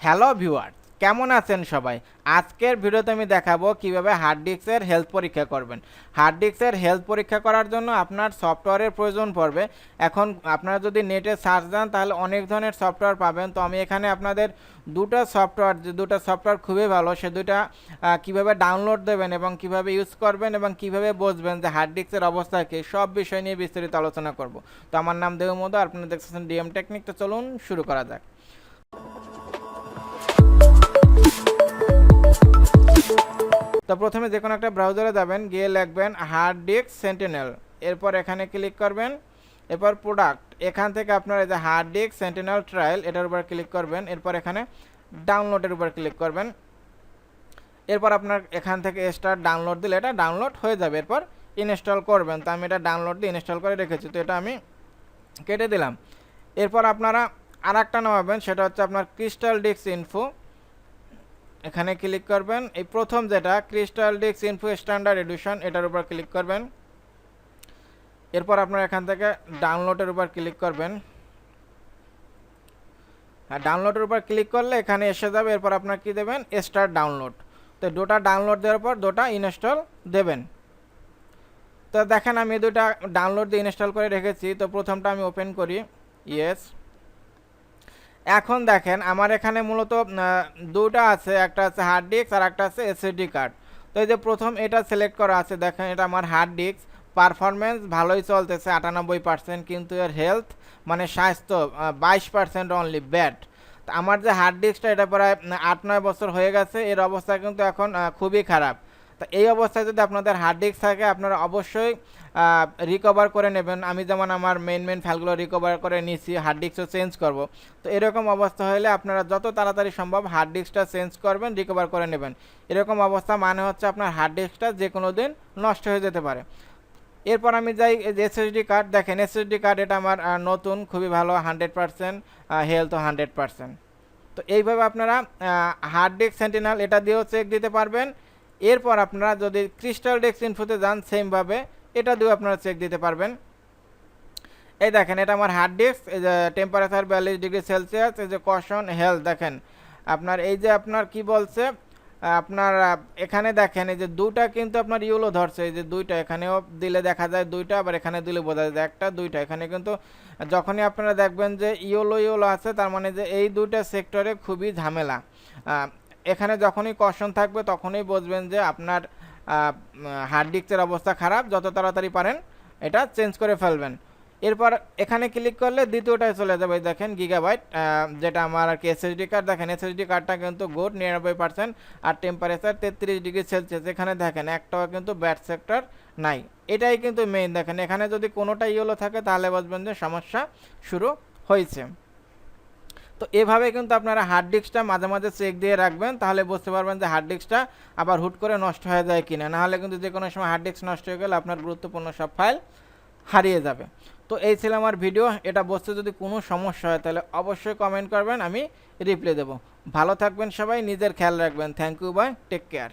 Hello viewers, কেমন আছেন সবাই? আজকের ভিডিওতে আমি দেখাবো কিভাবে হার্ড ডিস্কের হেলথ পরীক্ষা করবেন। হার্ড ডিস্কের হেলথ পরীক্ষা করার জন্য আপনার সফটওয়্যারের প্রয়োজন পড়বে। এখন আপনারা যদি নেটে সার্চ দেন তাহলে অনেক ধরনের সফটওয়্যার পাবেন। তো আমি এখানে আপনাদের দুটো সফটওয়্যার খুবই ভালো, সে দুটা কীভাবে ডাউনলোড দেবেন এবং কিভাবে ইউজ করবেন এবং কিভাবে বুঝবেন যে হার্ড ডিস্কের অবস্থা কী, সব বিষয় নিয়ে বিস্তারিত আলোচনা করব। তো আমার নাম দেবমোদ, আপনারা দেখতেছেন Dmtechnic। তো চলুন শুরু করা যাক। তো প্রথমে যে কোনো একটা ব্রাউজারে যাবেন, গিয়ে লিখবেন হার্ড ডিস্ক সেন্টিনেল, এরপর এখানে ক্লিক করবেন। এরপর প্রোডাক্ট, এখান থেকে আপনার এই যে হার্ড ডিস্ক সেন্টিনেল ট্রায়াল এটার উপর ক্লিক করবেন। এরপর এখানে ডাউনলোডের উপর ক্লিক করবেন। এরপর আপনার এখান থেকে স্টার্ট ডাউনলোড দিলে এটা ডাউনলোড হয়ে যাবে। এরপর ইনস্টল করবেন। তো আমি এটা ডাউনলোড দিয়ে ইনস্টল করে রেখেছি, তো এটা আমি কেটে দিলাম। এরপর আপনারা আর একটা নামাবেন, সেটা হচ্ছে আপনার ক্রিস্টাল ডিস্ক ইনফো, এখানে ক্লিক করবেন। এই প্রথম যেটা crystal disk info standard edition, এটার উপর ক্লিক করবেন। এরপর আপনারা এখান থেকে ডাউনলোডের উপর ক্লিক করবেন। আর ডাউনলোডের উপর ক্লিক করলে এখানে এসে যাবে। এরপর আপনার কি দেবেন, স্টার্ট ডাউনলোড। তো দুটা ডাউনলোড দেওয়ার পর দুটা ইনস্টল দেবেন। তো দেখেন আমি দুটা ডাউনলোড দিয়ে ইনস্টল করে রেখেছি। তো প্রথমটা আমি ওপেন করি, ইয়েস। এখন দেখেন আমার এখানে মূলত দুটা আছে, একটা আছে হার্ড ডিস্ক আর একটা আছে এসএসডি কার্ড। তো এই যে প্রথম এটা সিলেক্ট করা আছে, দেখেন এটা আমার হার্ড ডিস্ক, পারফরমেন্স ভালোই চলতেছে 98%, কিন্তু এর হেলথ মানে স্বাস্থ্য 22% অনলি ব্যাড। তো আমার যে হার্ড ডিস্কটা এটা প্রায় 8-9 বছর হয়ে গেছে, এর অবস্থা কিন্তু এখন খুবই খারাপ। তো এই অবস্থায় যদি আপনাদের হার্ড ডিস্ক থাকে আপনারা অবশ্যই রিকভার করে নেবেন। আমি যেমন আমার মেন ফাইলগুলো রিকভার করে নিয়েছি, হার্ড ডিস্কও চেঞ্জ করব। তো এরকম অবস্থা হলে আপনারা যত তাড়াতাড়ি সম্ভব হার্ড ডিস্কটা চেঞ্জ করবেন, রিকভার করে নেবেন। এরকম অবস্থা মানে হচ্ছে আপনার হার্ড ডিস্কটা যে কোনো দিন নষ্ট হয়ে যেতে পারে। এরপর আমি যাই এসএসডি কার্ড, দেখেন এসএসডি কার্ড এটা আমার নতুন, খুবই ভালো, 100% হেলথ 100%। তো এইভাবে আপনারা হার্ড ডিস্ক সেন্টিনেল এটা দিয়েও চেক দিতে পারবেন। এরপর আপনারা যদি ক্রিস্টাল ডিস্ক ইনফোতে যান সেমভাবে এটা দিয়েও আপনারা চেক দিতে পারবেন। এই দেখেন এটা আমার হার্ড ডিস্ক, এই যে টেম্পারেচার 42°C, এই যে কশন হেলথ, দেখেন আপনার এই যে আপনার কি বলছে আপনার এখানে দেখেন এই যে দুটা কিন্তু আপনার ইউলো ধরছে, এই যে দুইটা এখানেও দিলে দেখা যায় দুইটা, আবার এখানে দিলে বোঝা যায় একটা দুইটা। এখানে কিন্তু যখনই আপনারা দেখবেন যে ইউলো আছে, তার মানে যে এই দুইটা সেক্টরে খুবই ঝামেলা। এখানে যখনই কশন থাকবে তখনই বুঝবেন যে আপনার হার্ড ডিস্কের অবস্থা খারাপ, যত তাড়াতাড়ি পারেন এটা চেঞ্জ করে ফেলবেন। এরপর এখানে ক্লিক করলে দ্বিতীয়টায় চলে যাবে, দেখেন গিগাবাইট, যেটা আমার আর কি এসএসডি কার্ড। দেখেন এসএসডি কার্ডটা কিন্তু গুড 99%, আর টেম্পারেচার 33°C। এখানে দেখেন একটাও কিন্তু ব্যাড সেক্টর নাই, এটাই কিন্তু মেইন। দেখেন এখানে যদি কোনোটা ইয়েলো থাকে তাহলে বুঝবেন যে সমস্যা শুরু হয়েছে। তো এভাবে কিন্তু আপনারা হার্ড ডিস্কটা মাঝে মাঝে চেক দিয়ে রাখবেন, তাহলে বুঝতে পারবেন যে হার্ড ডিস্কটা আবার হুট করে নষ্ট হয়ে যায় কিনা। নাহলে কিন্তু যে কোনো সময় হার্ড ডিস্ক নষ্ট হয়ে গেলে আপনার গুরুত্বপূর্ণ সব ফাইল হারিয়ে যাবে। তো এই ছিল আমার ভিডিও, এটা বুঝতে যদি কোনো সমস্যা হয় তাহলে অবশ্যই কমেন্ট করবেন, আমি রিপ্লাই দেবো। ভালো থাকবেন সবাই, নিজের খেয়াল রাখবেন। Thank you, bye, take care.